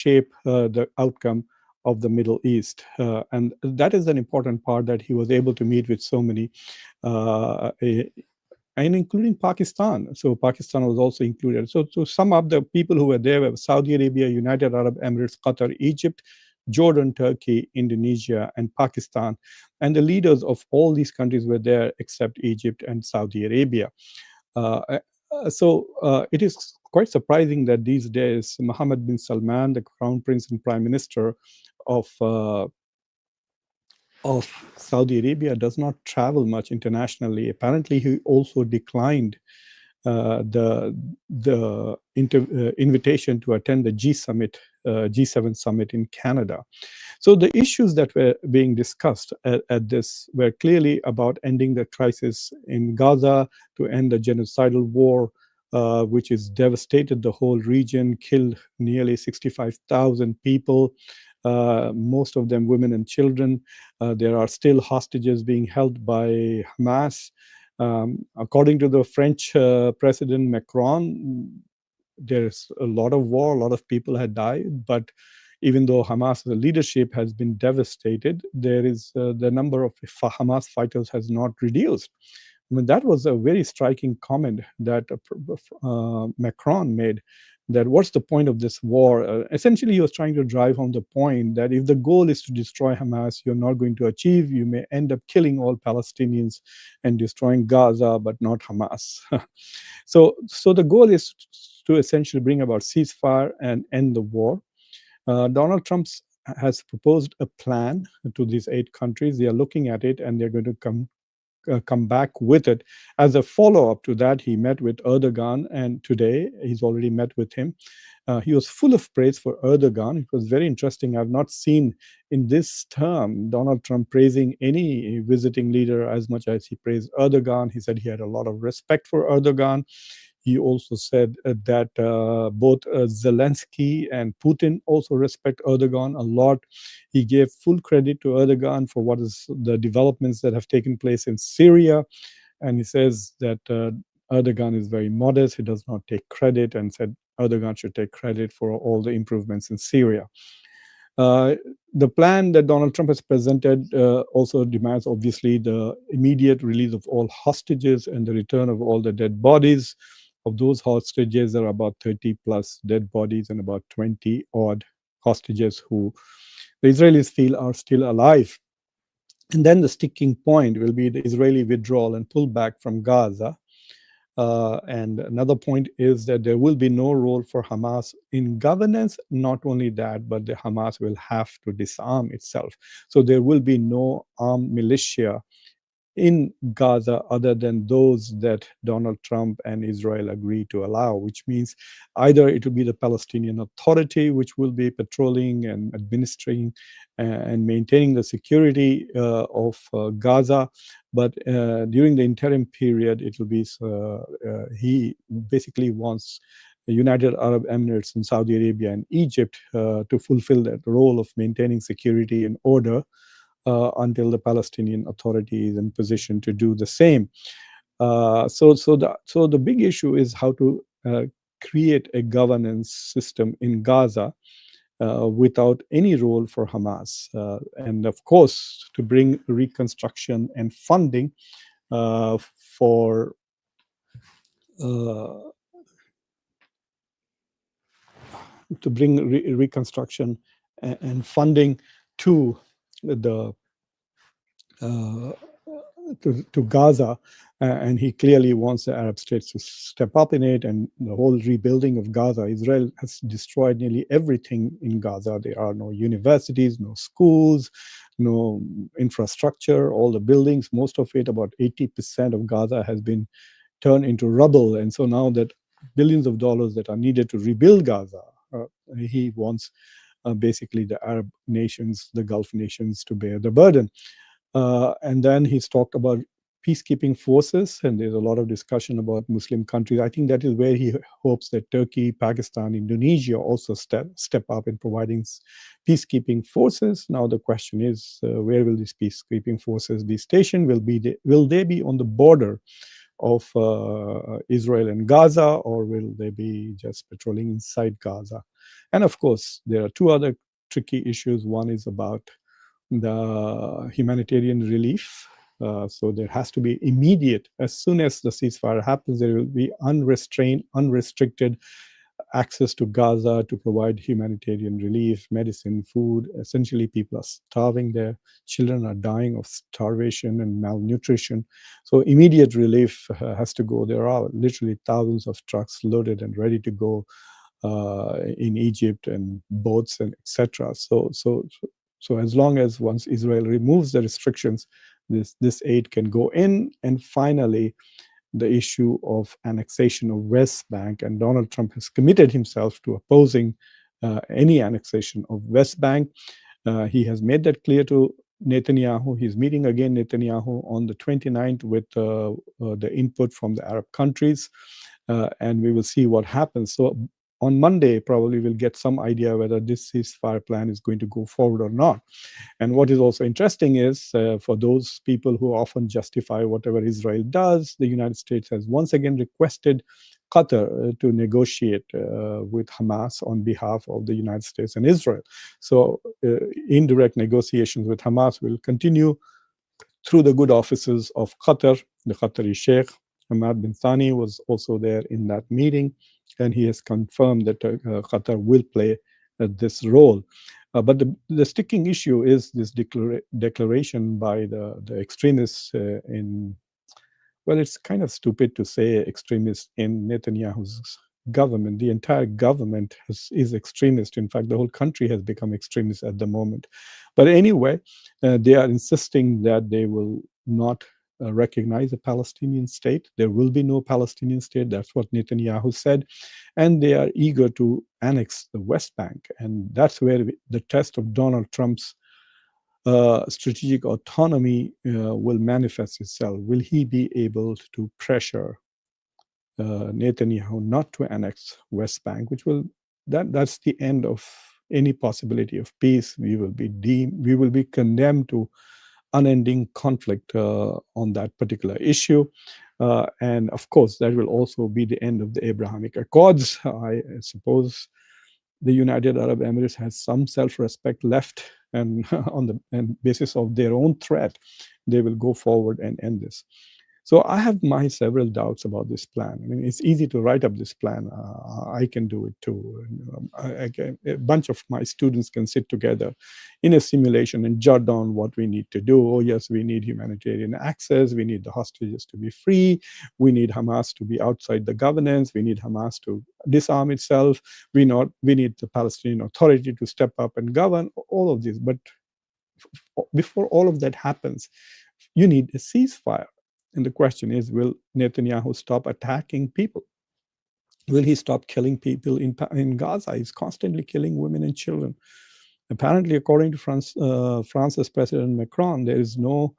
shape the outcome of the Middle East. And that is an important part, that he was able to meet with so many, and including Pakistan. So Pakistan was also included. So to sum up, the people who were there were Saudi Arabia, United Arab Emirates, Qatar, Egypt, Jordan, Turkey, Indonesia, and Pakistan. And the leaders of all these countries were there except Egypt and Saudi Arabia. So it is quite surprising that these days Mohammed bin Salman, the crown prince and prime minister of Saudi Arabia, does not travel much internationally. Apparently, he also declined the invitation to attend the G7 summit in Canada. So the issues that were being discussed at this were clearly about ending the crisis in Gaza, to end the genocidal war, which has devastated the whole region, killed nearly 65,000 people, most of them women and children. There are still hostages being held by Hamas. According to the French President Macron, there's a lot of war, a lot of people had died, but even though Hamas, the leadership, has been devastated, there is the number of Hamas fighters has not reduced. I mean, that was a very striking comment that Macron made, that what's the point of this war? Essentially, he was trying to drive home the point that if the goal is to destroy Hamas, you're not going to achieve. You may end up killing all Palestinians and destroying Gaza, but not Hamas. So the goal is to essentially bring about ceasefire and end the war. Donald Trump has proposed a plan to these 8 countries. They are looking at it, and they're going to come back with it. As a follow-up to that, he met with Erdogan, and today he's already met with him. He was full of praise for Erdogan. It was very interesting. I've not seen in this term Donald Trump praising any visiting leader as much as he praised Erdogan. He said he had a lot of respect for Erdogan. He also said that both Zelensky and Putin also respect Erdogan a lot. He gave full credit to Erdogan for what is the developments that have taken place in Syria. And he says that Erdogan is very modest. He does not take credit, and said Erdogan should take credit for all the improvements in Syria. The plan that Donald Trump has presented also demands, obviously, the immediate release of all hostages and the return of all the dead bodies. Of those hostages, there are about 30 plus dead bodies and about 20 odd hostages who the Israelis feel are still alive. And then the sticking point will be the Israeli withdrawal and pullback from Gaza. And another point is that there will be no role for Hamas in governance. Not only that, but the Hamas will have to disarm itself. So there will be no armed militia in Gaza other than those that Donald Trump and Israel agree to allow, which means either it will be the Palestinian Authority, which will be patrolling and administering and maintaining the security of Gaza, but during the interim period, it will be, he basically wants the United Arab Emirates and Saudi Arabia and Egypt to fulfill that role of maintaining security and order until the Palestinian Authority is in position to do the same. So the big issue is how to create a governance system in Gaza without any role for Hamas, and of course to bring reconstruction and funding for to bring reconstruction and funding to the to Gaza, and he clearly wants the Arab states to step up in it, and the whole rebuilding of Gaza. Israel has destroyed nearly everything in Gaza. There are no universities, no schools, no infrastructure. All the buildings, most of it, about 80% of Gaza, has been turned into rubble. And so now that billions of dollars that are needed to rebuild Gaza, he wants basically the Arab nations, the Gulf nations, to bear the burden. And then he's talked about peacekeeping forces, and there's a lot of discussion about Muslim countries. I think that is where he hopes that Turkey, Pakistan, Indonesia also step up in providing peacekeeping forces. Now the question is, where will these peacekeeping forces be stationed? Will they be on the border of Israel and Gaza, or will they be just patrolling inside Gaza? And of course, there are two other tricky issues. One is about the humanitarian relief. So there has to be immediate, as soon as the ceasefire happens, there will be unrestrained, unrestricted access to Gaza to provide humanitarian relief, medicine, food. Essentially, people are starving there. Children are dying of starvation and malnutrition. So immediate relief has to go. There are literally thousands of trucks loaded and ready to go in Egypt, and boats and etc. So as long as once Israel removes the restrictions, this aid can go in. And finally, the issue of annexation of West Bank, and Donald Trump has committed himself to opposing any annexation of West Bank. He has made that clear to Netanyahu. He's meeting again Netanyahu on the 29th with the input from the Arab countries, and we will see what happens. So on Monday, probably we'll get some idea whether this ceasefire plan is going to go forward or not. And what is also interesting is for those people who often justify whatever Israel does, the United States has once again requested Qatar to negotiate with Hamas on behalf of the United States and Israel. So indirect negotiations with Hamas will continue through the good offices of Qatar. The Qatari Sheikh Hamad bin Thani was also there in that meeting, and he has confirmed that Qatar will play this role. But the sticking issue is this declaration by the extremists in, well, it's kind of stupid to say extremists in Netanyahu's government. The entire government is extremist. In fact, the whole country has become extremist at the moment. But anyway, they are insisting that they will not recognize a Palestinian state. There will be no Palestinian state. That's what Netanyahu said. And they are eager to annex the West Bank. And that's where the test of Donald Trump's strategic autonomy will manifest itself. Will he be able to pressure Netanyahu not to annex West Bank, which will that's the end of any possibility of peace. We will be condemned to unending conflict on that particular issue. And of course, that will also be the end of the Abrahamic Accords. I suppose the United Arab Emirates has some self-respect left, and on the basis of their own threat, they will go forward and end this. So I have my several doubts about this plan. I mean, it's easy to write up this plan. I can do it too. A bunch of my students can sit together in a simulation and jot down what we need to do. Oh, yes, we need humanitarian access. We need the hostages to be free. We need Hamas to be outside the governance. We need Hamas to disarm itself. We need the Palestinian Authority to step up and govern, all of this. But before all of that happens, you need a ceasefire. And the question is, will Netanyahu stop attacking people? Will he stop killing people in Gaza? He's constantly killing women and children. Apparently, according to France's President Macron, there is no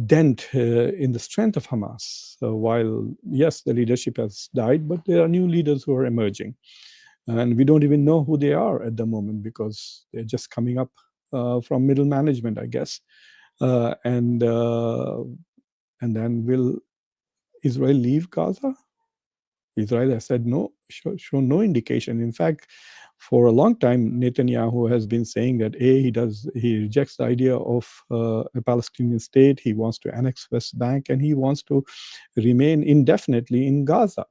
dent in the strength of Hamas. So while, yes, the leadership has died, but there are new leaders who are emerging. And we don't even know who they are at the moment because they're just coming up from middle management, I guess. And then will Israel leave Gaza? Israel has said no, shown no indication. In fact, for a long time, Netanyahu has been saying that he rejects the idea of a Palestinian state. He wants to annex West Bank, and he wants to remain indefinitely in Gaza.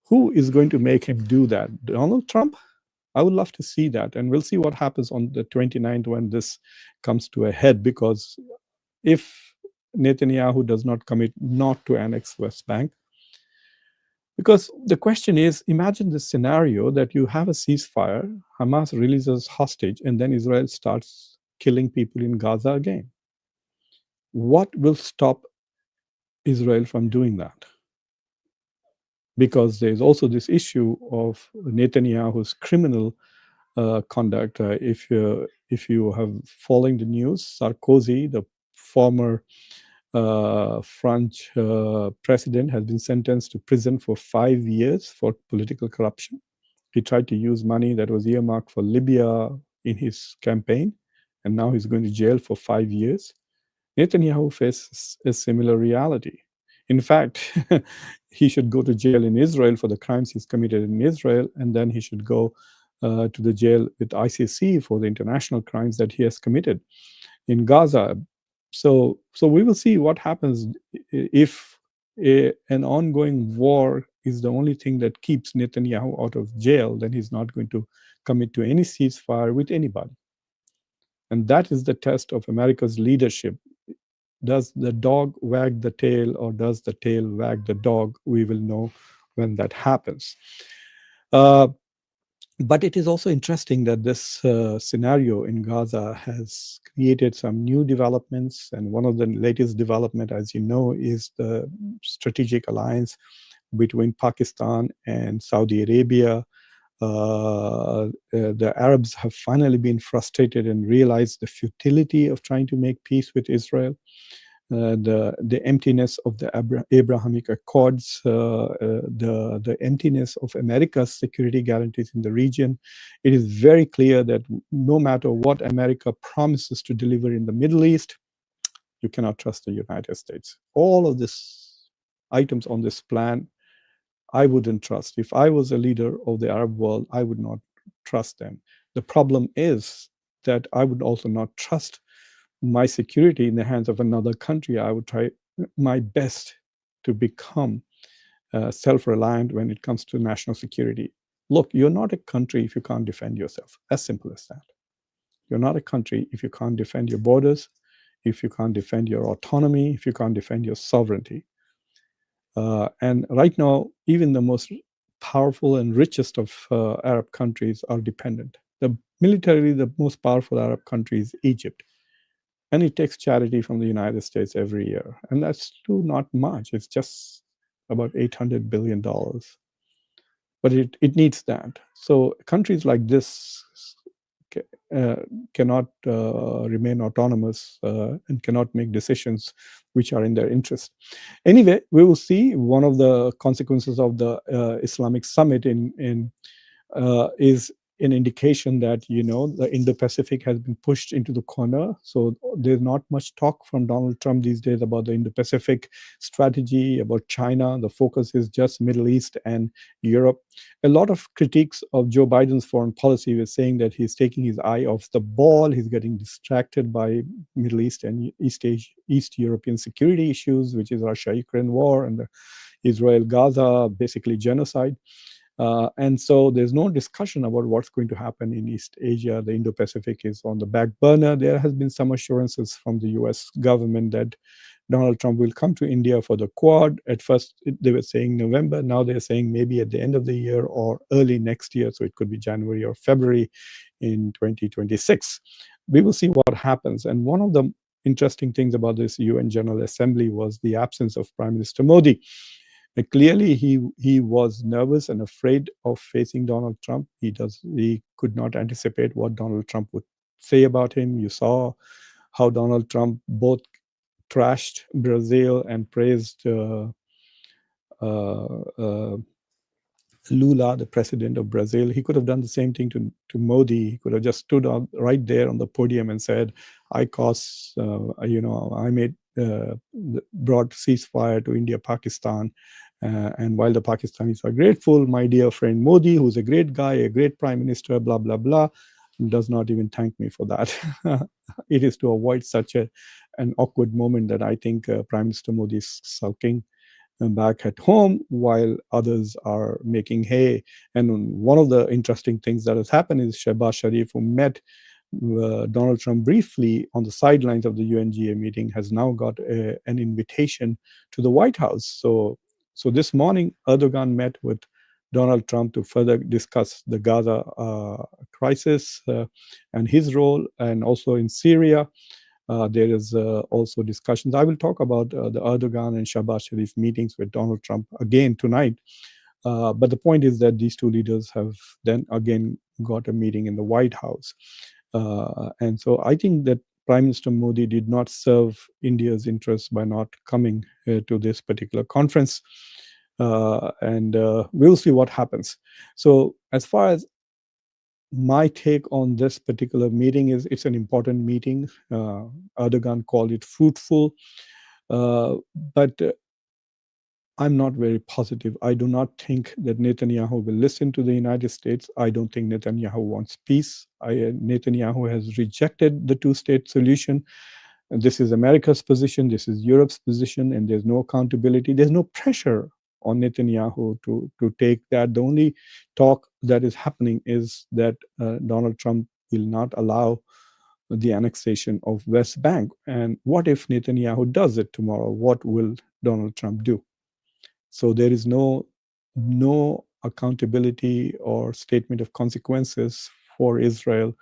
Who is going to make him do that? Donald Trump? I would love to see that, and we'll see what happens on the 29th when this comes to a head, because if Netanyahu does not commit not to annex West Bank, because the question is, imagine this scenario that you have a ceasefire, Hamas releases hostage, and then Israel starts killing people in Gaza again. What will stop Israel from doing that? Because there's also this issue of Netanyahu's criminal conduct. If you have following the news, Sarkozy, the former French president, has been sentenced to prison for 5 years for political corruption. He tried to use money that was earmarked for Libya in his campaign, and now he's going to jail for 5 years. Netanyahu faces a similar reality. In fact, he should go to jail in Israel for the crimes he's committed in Israel, and then he should go to the jail with ICC for the international crimes that he has committed in Gaza. So we will see what happens if an ongoing war is the only thing that keeps Netanyahu out of jail. Then he's not going to commit to any ceasefire with anybody. And that is the test of America's leadership. Does the dog wag the tail, or does the tail wag the dog? We will know when that happens. But it is also interesting that this scenario in Gaza has created some new developments. And one of the latest development, as you know, is the strategic alliance between Pakistan and Saudi Arabia. The Arabs have finally been frustrated and realized the futility of trying to make peace with Israel. The emptiness of the Abrahamic Accords, the emptiness of America's security guarantees in the region. It is very clear that no matter what America promises to deliver in the Middle East, you cannot trust the United States. All of these items on this plan, I wouldn't trust. If I was a leader of the Arab world, I would not trust them. The problem is that I would also not trust my security in the hands of another country. I would try my best to become self-reliant when it comes to national security. Look, you're not a country if you can't defend yourself. As simple as that. You're not a country if you can't defend your borders, if you can't defend your autonomy, if you can't defend your sovereignty. And right now, even the most powerful and richest of Arab countries are dependent. Militarily, the most powerful Arab country is Egypt. And it takes charity from the United States every year. And that's still not much. It's just about $800 billion. But it needs that. So countries like this cannot remain autonomous and cannot make decisions which are in their interest. Anyway, we will see. One of the consequences of the Islamic summit is an indication that, you know, the Indo-Pacific has been pushed into the corner. So there's not much talk from Donald Trump these days about the Indo-Pacific strategy, about China. The focus is just Middle East and Europe. A lot of critiques of Joe Biden's foreign policy were saying that he's taking his eye off the ball. He's getting distracted by Middle East and East European security issues, which is Russia-Ukraine war and the Israel-Gaza, basically genocide. And so there's no discussion about what's going to happen in East Asia. The Indo-Pacific is on the back burner. There has been some assurances from the US government that Donald Trump will come to India for the Quad. At first, they were saying November. Now they're saying maybe at the end of the year or early next year. So it could be January or February in 2026. We will see what happens. And one of the interesting things about this UN General Assembly was the absence of Prime Minister Modi. And clearly, he was nervous and afraid of facing Donald Trump. He could not anticipate what Donald Trump would say about him. You saw how Donald Trump both trashed Brazil and praised Lula, the president of Brazil. He could have done the same thing to Modi. He could have just stood on right there on the podium and said, I caused, I made, brought ceasefire to India, Pakistan. And while the Pakistanis are grateful, my dear friend Modi, who's a great guy, a great prime minister, blah, blah, blah, does not even thank me for that. It is to avoid such an awkward moment that I think Prime Minister Modi is sulking back at home while others are making hay. And one of the interesting things that has happened is Shehbaz Sharif, who met Donald Trump briefly on the sidelines of the UNGA meeting, has now got an invitation to the White House. So this morning, Erdogan met with Donald Trump to further discuss the Gaza crisis and his role, and also in Syria. There is also discussions. I will talk about the Erdogan and Shehbaz Sharif meetings with Donald Trump again tonight. But the point is that these two leaders have then again got a meeting in the White House. And so I think that Prime Minister Modi did not serve India's interests by not coming to this particular conference. And we'll see what happens. So as far as my take on this particular meeting is, it's an important meeting. Erdogan called it fruitful. But I'm not very positive. I do not think that Netanyahu will listen to the United States. I don't think Netanyahu wants peace. Netanyahu has rejected the two-state solution. And this is America's position, this is Europe's position, and there's no accountability. There's no pressure on Netanyahu to take that. The only talk that is happening is that Donald Trump will not allow the annexation of West Bank. And what if Netanyahu does it tomorrow? What will Donald Trump do? So there is no accountability or statement of consequences for Israel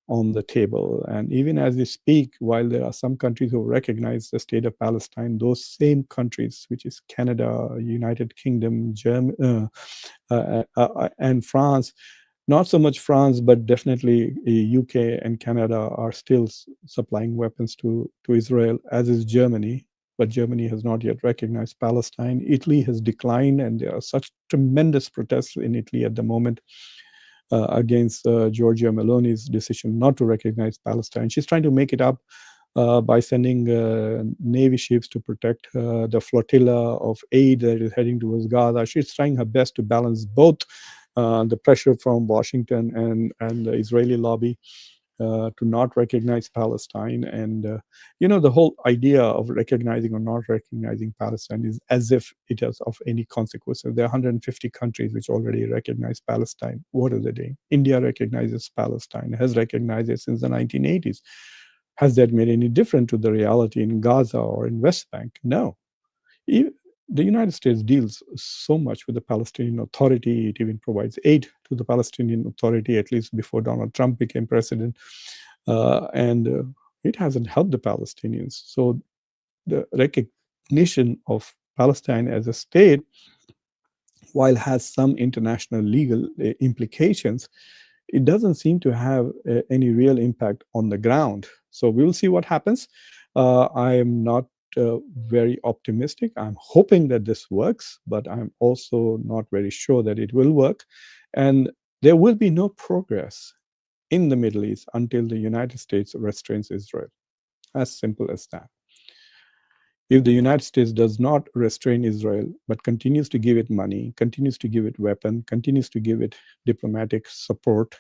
on the table. And even as we speak, while there are some countries who recognize the state of Palestine, those same countries, which is Canada, United Kingdom, Germany, and France, not so much France, but definitely UK and Canada are still supplying weapons to Israel, as is Germany. But Germany has not yet recognized Palestine. Italy has declined, and there are such tremendous protests in Italy at the moment against Giorgia Meloni's decision not to recognize Palestine. She's trying to make it up by sending Navy ships to protect the flotilla of aid that is heading towards Gaza. She's trying her best to balance both the pressure from Washington and the Israeli lobby to not recognize Palestine. And, the whole idea of recognizing or not recognizing Palestine is as if it is of any consequence. There are 150 countries which already recognize Palestine. What are they doing? India recognizes Palestine, has recognized it since the 1980s. Has that made any difference to the reality in Gaza or in West Bank? No. The United States deals so much with the Palestinian Authority. It even provides aid to the Palestinian Authority, at least before Donald Trump became president. And it hasn't helped the Palestinians. So the recognition of Palestine as a state, while has some international legal implications, it doesn't seem to have any real impact on the ground. So we will see what happens. I am not very optimistic. I'm hoping that this works, but I'm also not very sure that it will work. And there will be no progress in the Middle East until the United States restrains Israel. As simple as that. If the United States does not restrain Israel, but continues to give it money, continues to give it weapons, continues to give it diplomatic support,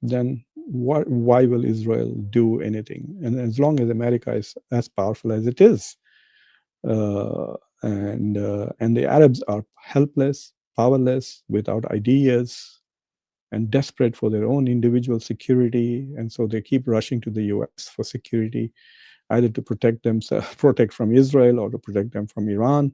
then why will Israel do anything? And as long as America is as powerful as it is, and the Arabs are helpless, powerless, without ideas, and desperate for their own individual security, and so they keep rushing to the U.S. for security, either to protect themselves, protect from Israel, or to protect them from Iran.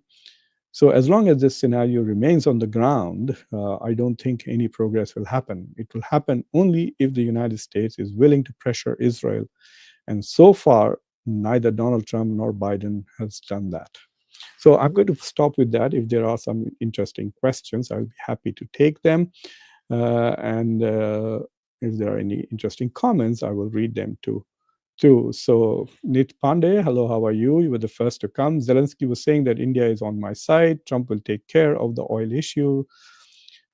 So as long as this scenario remains on the ground, I don't think any progress will happen. It will happen only if the United States is willing to pressure Israel. And so far, neither Donald Trump nor Biden has done that. So I'm going to stop with that. If there are some interesting questions, I'll be happy to take them. And if there are any interesting comments, I will read them too. So Nit Pandey, hello, how are you? You were the first to come. Zelensky was saying that India is on my side. Trump will take care of the oil issue.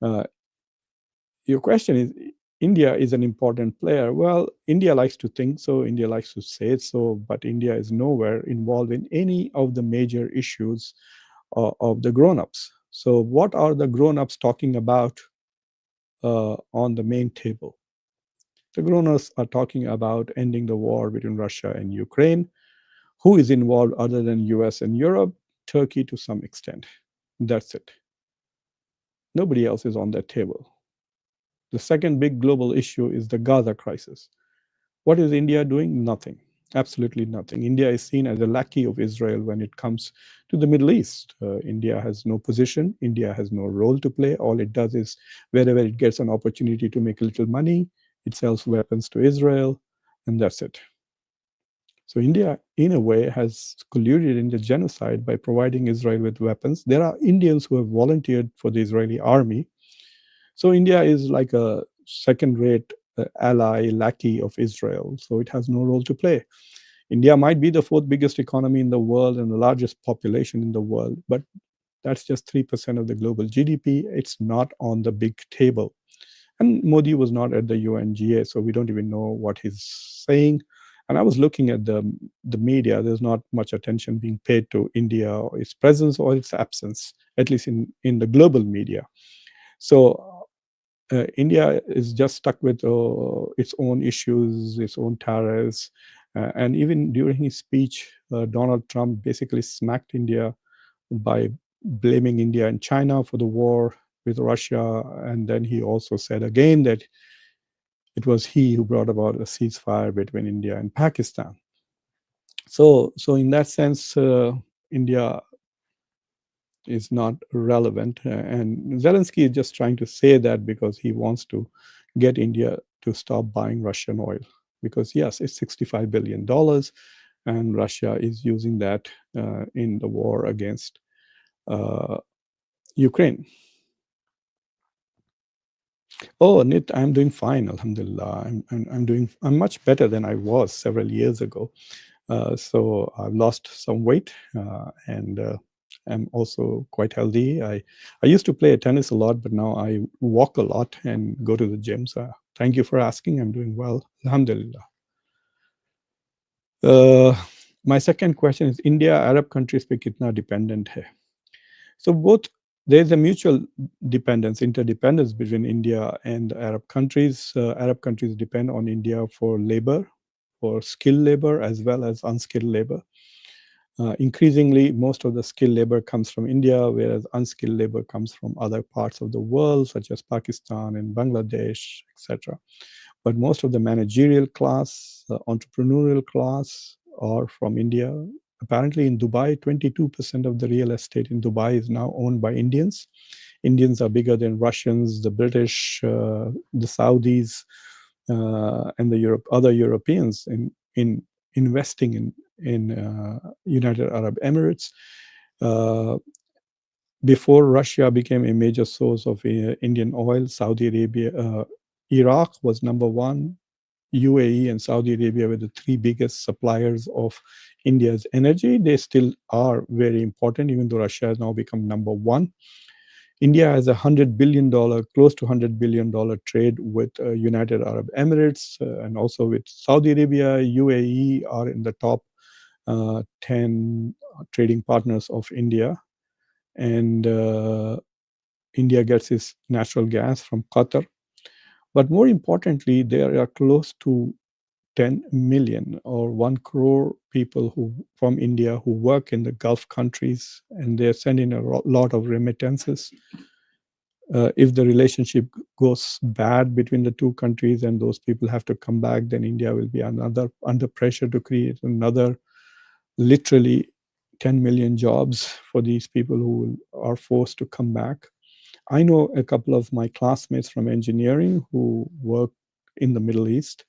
Your question is, India is an important player. Well, India likes to think so. India likes to say so, but India is nowhere involved in any of the major issues of the grown-ups. So what are the grown-ups talking about on the main table? The grown-ups are talking about ending the war between Russia and Ukraine. Who is involved other than US and Europe? Turkey to some extent. That's it. Nobody else is on that table. The second big global issue is the Gaza crisis. What is India doing? Nothing. Absolutely nothing. India is seen as a lackey of Israel when it comes to the Middle East. India has no position. India has no role to play. All it does is wherever it gets an opportunity to make a little money, it sells weapons to Israel, and that's it. So India, in a way, has colluded in the genocide by providing Israel with weapons. There are Indians who have volunteered for the Israeli army. So India is like a second-rate ally, lackey of Israel. So it has no role to play. India might be the fourth biggest economy in the world and the largest population in the world, but that's just 3% of the global GDP. It's not on the big table. And Modi was not at the UNGA, so we don't even know what he's saying. And I was looking at the media. There's not much attention being paid to India or its presence or its absence, at least in the global media. So India is just stuck with its own issues, its own tariffs. And even during his speech, Donald Trump basically smacked India by blaming India and China for the war with Russia. And then he also said again that it was he who brought about a ceasefire between India and Pakistan. So in that sense, India is not relevant. And Zelensky is just trying to say that because he wants to get India to stop buying Russian oil. Because, yes, it's $65 billion, and Russia is using that in the war against Ukraine. Oh, Nit, I'm doing fine, Alhamdulillah. I'm much better than I was several years ago. So I've lost some weight, and I'm also quite healthy. I used to play tennis a lot, but now I walk a lot and go to the gym. So thank you for asking. I'm doing well, Alhamdulillah. My second question is, India, Arab countries पे कितना dependent है? So both, there's a mutual dependence, interdependence between India and Arab countries. Arab countries depend on India for labor, for skilled labor as well as unskilled labor. Increasingly, most of the skilled labor comes from India, whereas unskilled labor comes from other parts of the world, such as Pakistan and Bangladesh, etc. But most of the managerial class, entrepreneurial class are from India. Apparently in Dubai, 22% of the real estate in Dubai is now owned by Indians. Indians are bigger than Russians, the British, the Saudis, and the other Europeans in investing in United Arab Emirates. Before Russia became a major source of Indian oil, Saudi Arabia, Iraq was number one. UAE and Saudi Arabia were the three biggest suppliers of India's energy. They still are very important, even though Russia has now become number one. India has $100 billion, close to $100 billion trade with United Arab Emirates, and also with Saudi Arabia. UAE are in the top 10 trading partners of India. And India gets its natural gas from Qatar. But more importantly, there are close to 10 million or 1 crore people from India who work in the Gulf countries, and they're sending a lot of remittances. If the relationship goes bad between the two countries and those people have to come back, then India will be under pressure to create another literally 10 million jobs for these people who are forced to come back. I know a couple of my classmates from engineering who work in the Middle East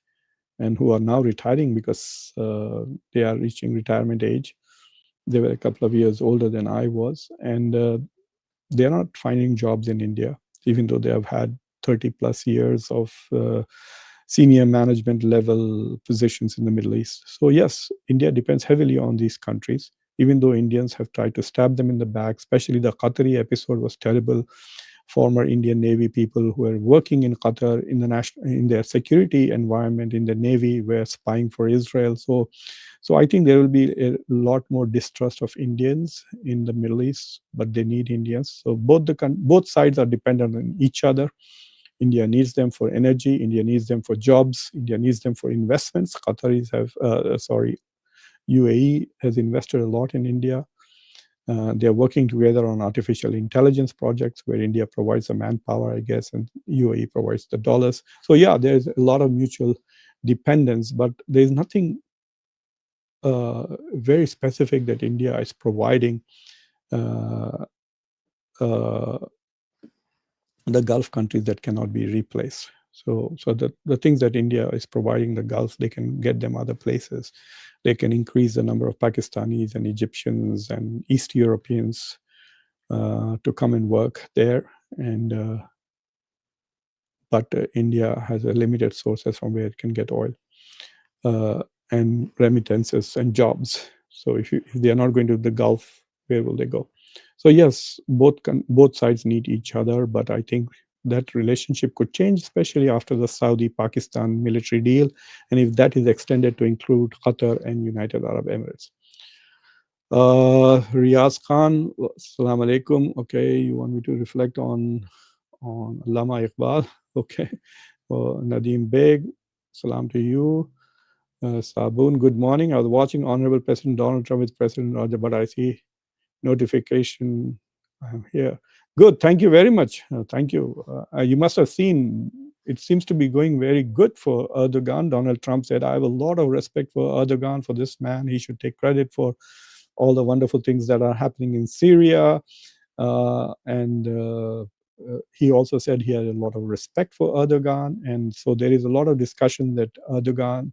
and who are now retiring because they are reaching retirement age. They were a couple of years older than I was, and they're not finding jobs in India, even though they have had 30 plus years of senior management level positions in the Middle East. So yes, India depends heavily on these countries, even though Indians have tried to stab them in the back. Especially the Qatari episode was terrible. Former Indian Navy people who were working in Qatar in their security environment in the Navy were spying for Israel. So I think there will be a lot more distrust of Indians in the Middle East, but they need Indians. So both sides are dependent on each other. India needs them for energy. India needs them for jobs. India needs them for investments. UAE has invested a lot in India. They're working together on artificial intelligence projects where India provides the manpower, I guess, and UAE provides the dollars. So yeah, there's a lot of mutual dependence, but there's nothing very specific that India is providing the Gulf countries that cannot be replaced. So the things that India is providing the Gulf, they can get them other places. They can increase the number of Pakistanis and Egyptians and East Europeans to come and work there. And but India has a limited sources from where it can get oil and remittances and jobs. So if they are not going to the Gulf, where will they go? So yes, both sides need each other, but I think that relationship could change, especially after the Saudi-Pakistan military deal, and if that is extended to include Qatar and United Arab Emirates. Riaz Khan, Assalamu alaikum. Okay, you want me to reflect on Allama Iqbal? Okay. Nadeem Beg, salam to you. Saboon, good morning. I was watching Honorable President Donald Trump with President Raja, but I see notification. I'm here. Good. Thank you very much. Thank you. You must have seen it seems to be going very good for Erdogan. Donald Trump said, I have a lot of respect for Erdogan, for this man. He should take credit for all the wonderful things that are happening in Syria. And he also said he had a lot of respect for Erdogan. And so there is a lot of discussion that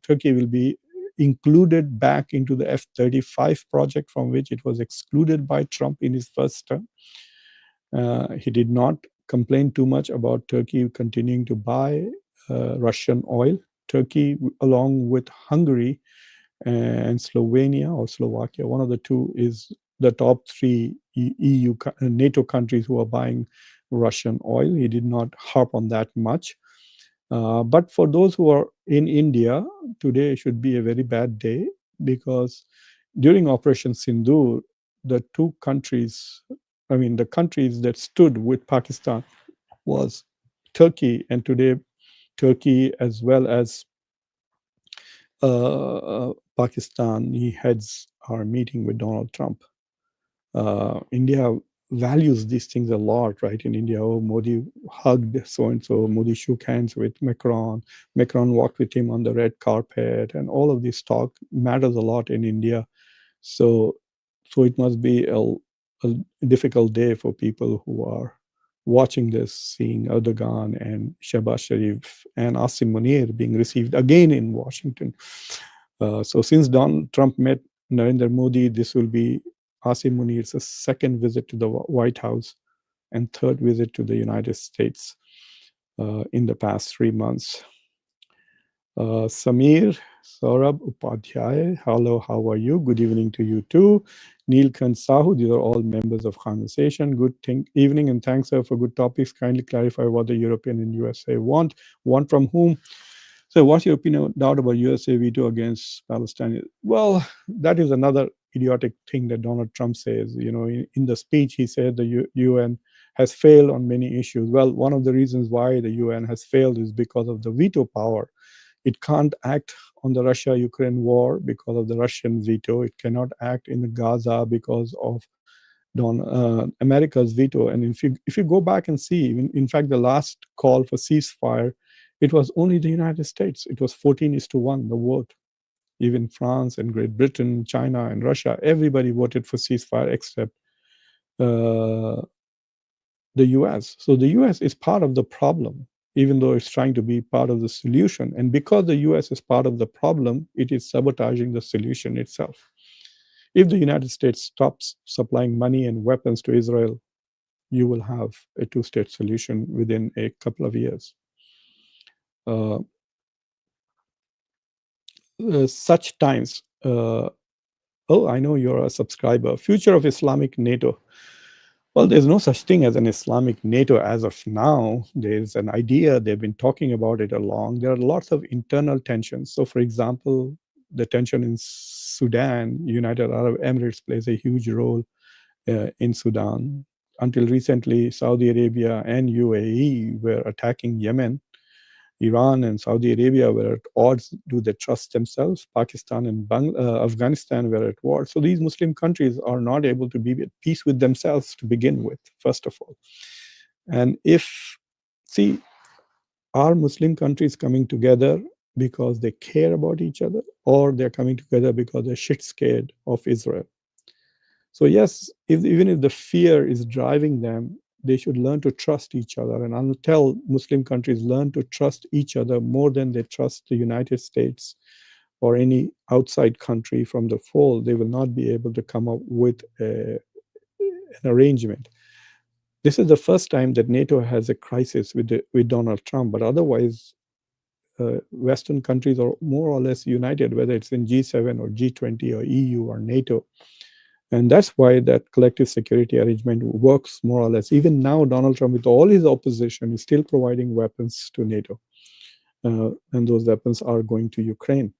Turkey will be included back into the F-35 project from which it was excluded by Trump in his first term. He did not complain too much about Turkey continuing to buy Russian oil. Turkey, along with Hungary and Slovenia or Slovakia, one of the two, is the top three EU NATO countries who are buying Russian oil. He did not harp on that much. But for those who are in India, today should be a very bad day, because during Operation Sindoor, the two countries, the countries that stood with Pakistan was Turkey, and today Turkey as well as Pakistani heads are meeting with Donald Trump. India values these things a lot, right? In India, Modi hugged so-and-so, Modi shook hands with Macron, Macron walked with him on the red carpet, and all of this talk matters a lot in India. So it must be a difficult day for people who are watching this, seeing Erdogan and Shehbaz Sharif and Asim Munir being received again in Washington. So since Donald Trump met Narendra Modi, this will be Asim Munir's second visit to the White House and third visit to the United States in the past 3 months. Samir Saurabh Upadhyay, hello, how are you? Good evening to you too. Neelkant Sahu, these are all members of conversation. Good evening, and thanks, sir, for good topics. Kindly clarify what the European and USA want. Want from whom? So what's your opinion, doubt about USA veto against Palestine? Well, that is another idiotic thing that Donald Trump says. In the speech, he said the UN has failed on many issues. Well, one of the reasons why the UN has failed is because of the veto power. It can't act on the Russia-Ukraine war because of the Russian veto. It cannot act in Gaza because of America's veto. And if you go back and see, in fact, the last call for ceasefire, it was only the United States. It was 14-1, the vote. Even France and Great Britain, China and Russia, everybody voted for ceasefire except the US. So the US is part of the problem, even though it's trying to be part of the solution. And because the US is part of the problem, it is sabotaging the solution itself. If the United States stops supplying money and weapons to Israel, you will have a two-state solution within a couple of years. Such times, I know you're a subscriber. Future of Islamic NATO. Well, there's no such thing as an Islamic NATO as of now. There's an idea, they've been talking about it along. There are lots of internal tensions. So, for example, the tension in Sudan, United Arab Emirates plays a huge role in Sudan. Until recently, Saudi Arabia and UAE were attacking Yemen. Iran and Saudi Arabia were at odds. Do they trust themselves? Pakistan and Afghanistan were at war. So these Muslim countries are not able to be at peace with themselves to begin with, first of all. And are Muslim countries coming together because they care about each other, or they're coming together because they're shit scared of Israel? So yes, even if the fear is driving them, they should learn to trust each other. And until Muslim countries learn to trust each other more than they trust the United States or any outside country from the fold, they will not be able to come up with an arrangement. This is the first time that NATO has a crisis with Donald Trump, but otherwise, Western countries are more or less united, whether it's in G7 or G20 or EU or NATO. And that's why that collective security arrangement works more or less. Even now, Donald Trump, with all his opposition, is still providing weapons to NATO. And those weapons are going to Ukraine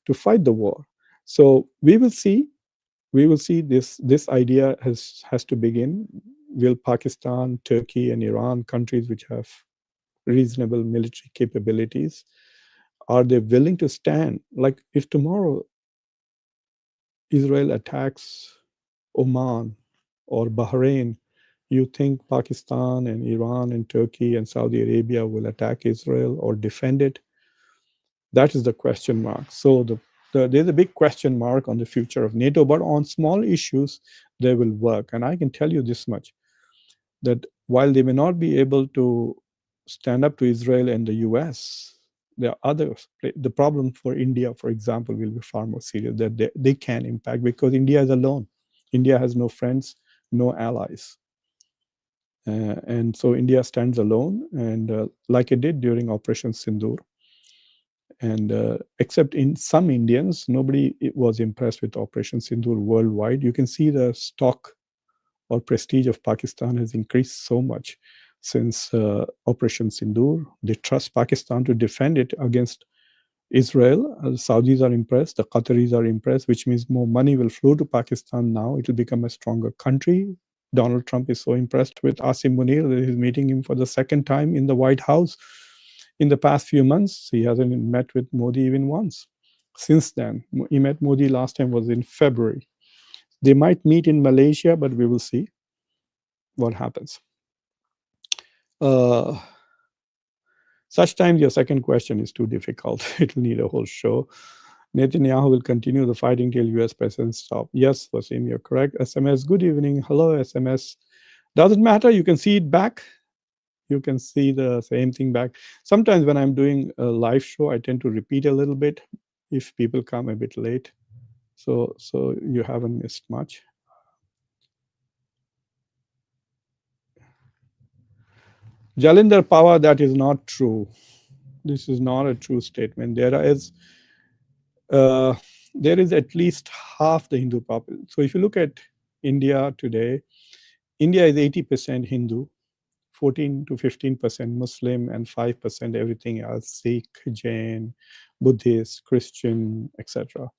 to fight the war. So we will see. We will see this idea has to begin. Will Pakistan, Turkey, and Iran, countries which have reasonable military capabilities, are they willing to stand? Like if tomorrow Israel attacks Oman or Bahrain, you think Pakistan and Iran and Turkey and Saudi Arabia will attack Israel or defend it? That is the question mark. So there's a big question mark on the future of NATO, but on small issues, they will work. And I can tell you this much, that while they may not be able to stand up to Israel and the US, there are others. The problem for India, for example, will be far more serious, that they can impact, because India is alone. India has no friends, no allies. And so India stands alone, and like it did during Operation Sindoor. And except in some Indians, nobody was impressed with Operation Sindoor worldwide. You can see the stock or prestige of Pakistan has increased so much since Operation Sindoor. They trust Pakistan to defend it against Israel. The Saudis are impressed, the Qataris are impressed, which means more money will flow to Pakistan now. It will become a stronger country. Donald Trump is so impressed with Asim Munir that he's meeting him for the second time in the White House. In the past few months, he hasn't met with Modi even once. Since then, he met Modi last time was in February. They might meet in Malaysia, but we will see what happens. Uh, such times, your second question is too difficult. It will need a whole show. Netanyahu will continue the fighting till US president stop. Yes, Wasim, you're correct. SMS, good evening. Hello, SMS. Doesn't matter. You can see it back. You can see the same thing back. Sometimes when I'm doing a live show, I tend to repeat a little bit if people come a bit late. So you haven't missed much. Jalinder Pawar, that is not true. This is not a true statement. Uh, there is at least half the Hindu population. So if you look at India today, India is 80% Hindu, 14 to 15% Muslim, and 5% everything else: Sikh, Jain, Buddhist, Christian, etc.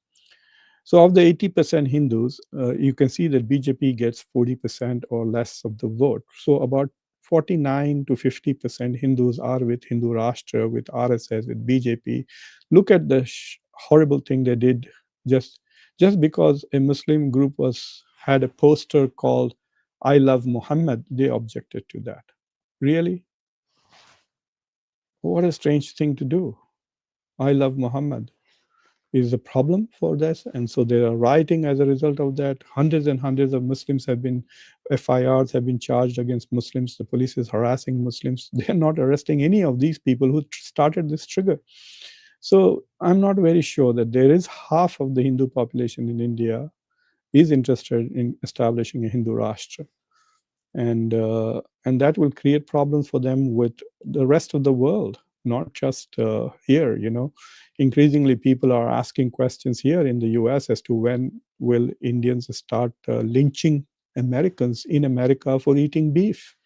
So of the 80% Hindus, you can see that BJP gets 40% or less of the vote. So about 49 to 50% Hindus are with Hindu Rashtra, with RSS, with BJP. Look at the horrible thing they did just because a Muslim group had a poster called "I Love Muhammad." They objected to that. Really? What a strange thing to do. I love Muhammad is a problem for this. And so they are rioting as a result of that. Hundreds and hundreds of Muslims FIRs have been charged against Muslims. The police is harassing Muslims. They're not arresting any of these people who started this trigger. So I'm not very sure that there is half of the Hindu population in India is interested in establishing a Hindu Rashtra. And that will create problems for them with the rest of the world, not just here. Increasingly people are asking questions here in the US as to when will Indians start lynching Americans in America for eating beef.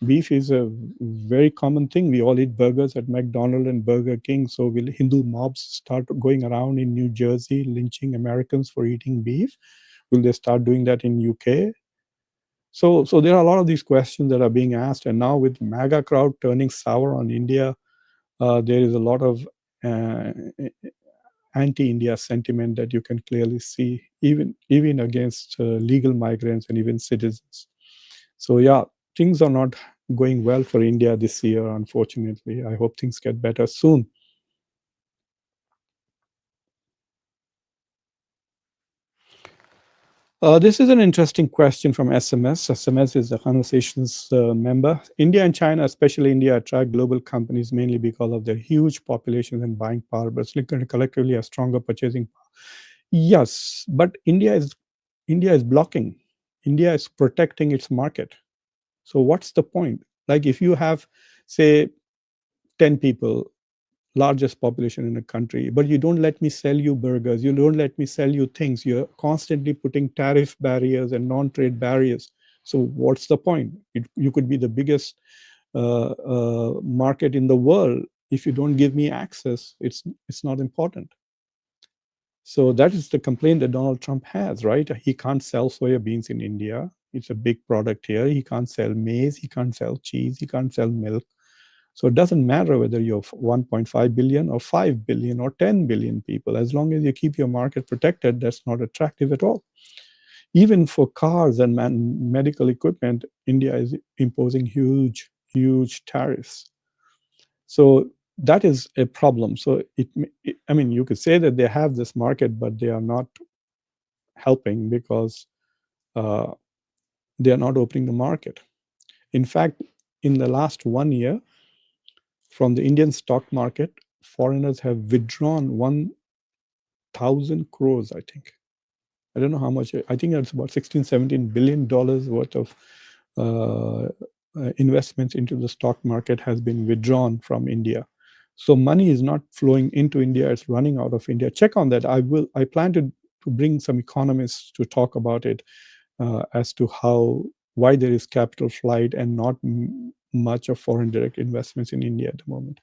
Beef is a very common thing. We all eat burgers at McDonald's and Burger King. So will Hindu mobs start going around in New Jersey lynching Americans for eating beef? Will they start doing that in UK? So there are a lot of these questions that are being asked, and now with MAGA crowd turning sour on India, there is a lot of anti-India sentiment that you can clearly see, even against legal migrants and even citizens. So yeah, things are not going well for India this year, unfortunately. I hope things get better soon. This is an interesting question from SMS. SMS is the conversations member. India and China, especially India, attract global companies mainly because of their huge populations and buying power, but collectively a stronger purchasing power. Yes, but India is blocking. India is protecting its market. So what's the point? Like if you have, say, 10 people largest population in a country, but you don't let me sell you burgers, you don't let me sell you things, you're constantly putting tariff barriers and non-trade barriers. So what's the point? You could be the biggest market in the world. If you don't give me access, it's not important. So that is the complaint that Donald Trump has, right? He can't sell soya beans in India. It's a big product here. He can't sell maize. He can't sell cheese. He can't sell milk. So it doesn't matter whether you're 1.5 billion or 5 billion or 10 billion people. As long as you keep your market protected, that's not attractive at all. Even for cars and medical equipment, India is imposing huge tariffs. So that is a problem. So I mean, you could say that they have this market, but they are not helping because uh, they are not opening the market. In fact, in the last 1 year, from the Indian stock market, foreigners have withdrawn 1,000 crores, I think. I don't know how much. I think it's about 16, $17 billion worth of uh, investments into the stock market has been withdrawn from India. So money is not flowing into India; it's running out of India. Check on that. I plan to bring some economists to talk about it as to why there is capital flight and not much of foreign direct investments in India at the moment.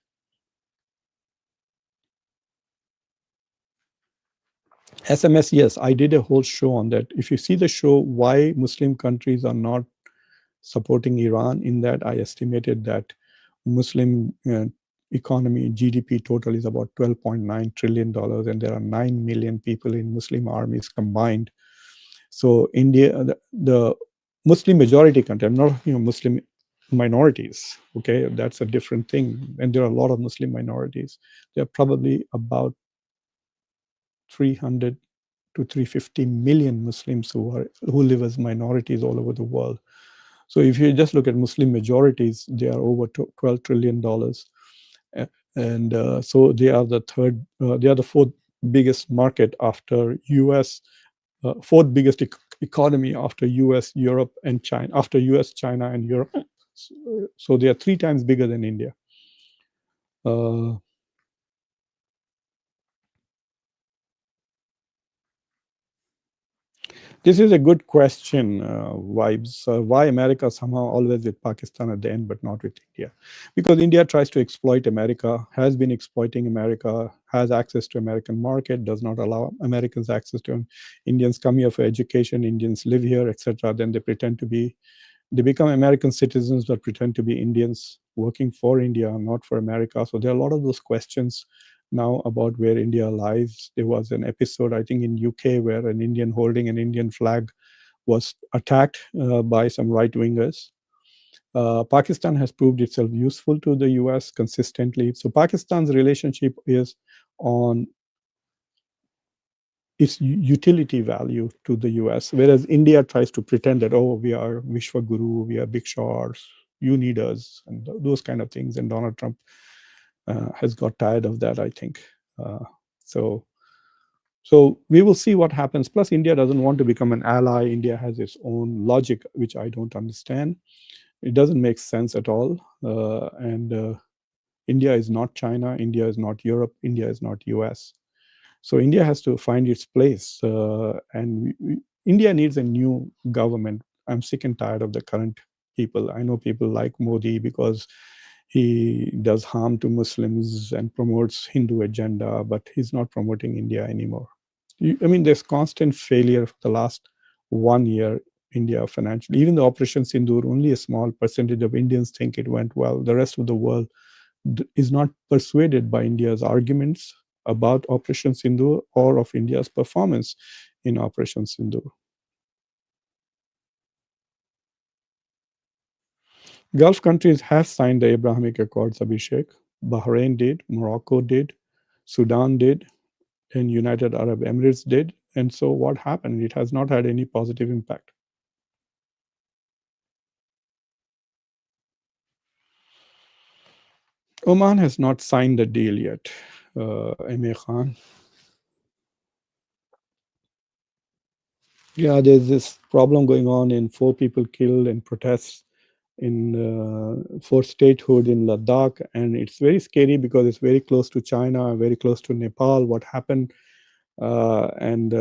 SMS, yes, I did a whole show on that. If you see the show, why Muslim countries are not supporting Iran, in that I estimated that Muslim economy GDP total is about $12.9 trillion, and there are 9 million people in Muslim armies combined. So India, the Muslim majority country, I'm not, Muslim minorities, okay, that's a different thing. And there are a lot of Muslim minorities. There are probably about 300 to 350 million Muslims who live as minorities all over the world. So if you just look at Muslim majorities, they are over $12 trillion. And so they are the fourth biggest market after US, fourth biggest economy after US, Europe, and China, after US, China, and Europe. So they are 3 times bigger than India. This is a good question, Vibes. Why America somehow always with Pakistan at the end, but not with India? Because India tries to exploit America, has been exploiting America, has access to American market, does not allow Americans access to Indians come here for education, Indians live here, etc. Then they become American citizens but pretend to be Indians working for India, not for America. So there are a lot of those questions now about where India lies. There was an episode, I think, in UK where an Indian holding an Indian flag was attacked by some right wingers. Pakistan has proved itself useful to the US consistently. So Pakistan's relationship is on its utility value to the US, whereas India tries to pretend that, oh, we are Vishwa Guru, we are big shots, you need us, and those kind of things. And Donald Trump has got tired of that, I think. So we will see what happens. Plus, India doesn't want to become an ally. India has its own logic, which I don't understand. It doesn't make sense at all. And India is not China. India is not Europe. India is not US. So India has to find its place, and India needs a new government. I'm sick and tired of the current people. I know people like Modi because he does harm to Muslims and promotes Hindu agenda, but he's not promoting India anymore. I mean, there's constant failure for the last 1 year. India financially, even the Operation Sindoor, only a small percentage of Indians think it went well. The rest of the world is not persuaded by India's arguments about Operation Sindoor or of India's performance in Operation Sindoor. Gulf countries have signed the Abrahamic Accords, Abhishek. Bahrain did, Morocco did, Sudan did, and United Arab Emirates did. And so what happened? It has not had any positive impact. Oman has not signed the deal yet, Emir Khan. Yeah, there's this problem going on in 4 people killed in protests for statehood in Ladakh, and it's very scary because it's very close to China, very close to Nepal. What happened, and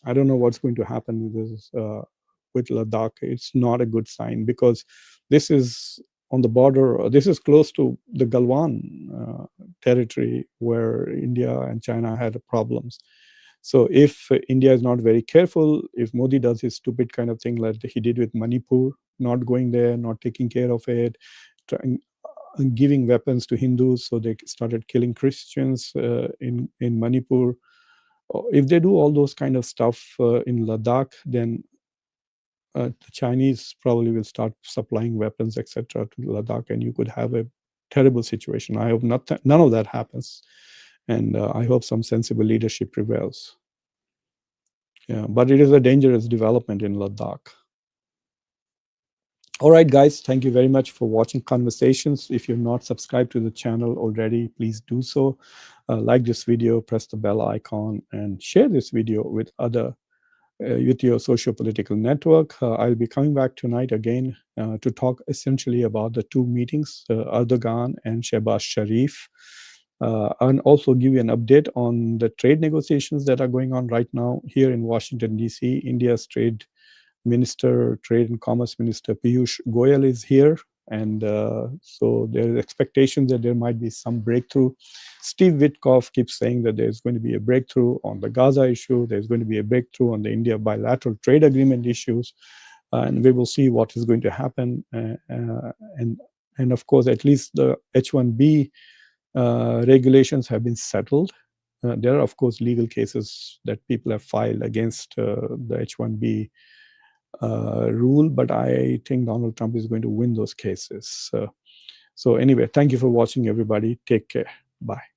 I don't know what's going to happen with Ladakh. It's not a good sign because this is on the border. This is close to the Galwan territory where India and China had problems. So if India is not very careful, if Modi does his stupid kind of thing like he did with Manipur, not going there, not taking care of it, trying, giving weapons to Hindus, so they started killing Christians in Manipur. If they do all those kind of stuff in Ladakh, then the Chinese probably will start supplying weapons, etc., to Ladakh, and you could have a terrible situation. I hope none of that happens, and I hope some sensible leadership prevails. Yeah, but it is a dangerous development in Ladakh. All right, guys, thank you very much for watching Conversations. If you're not subscribed to the channel already, please do so. Like this video, press the bell icon, and share this video with your socio-political network. I'll be coming back tonight again to talk essentially about the two meetings, Erdogan and Shehbaz Sharif, and also give you an update on the trade negotiations that are going on right now here in Washington, D.C. India's Trade and Commerce Minister Piyush Goyal is here, and so there is expectation that there might be some breakthrough. Steve Witkoff keeps saying that there's going to be a breakthrough on the Gaza issue, there's going to be a breakthrough on the India bilateral trade agreement issues, and we will see what is going to happen. And of course, at least the H-1B regulations have been settled. There are, of course, legal cases that people have filed against the H-1B rule, but I think Donald Trump is going to win those cases. So anyway, thank you for watching, everybody. Take care. Bye.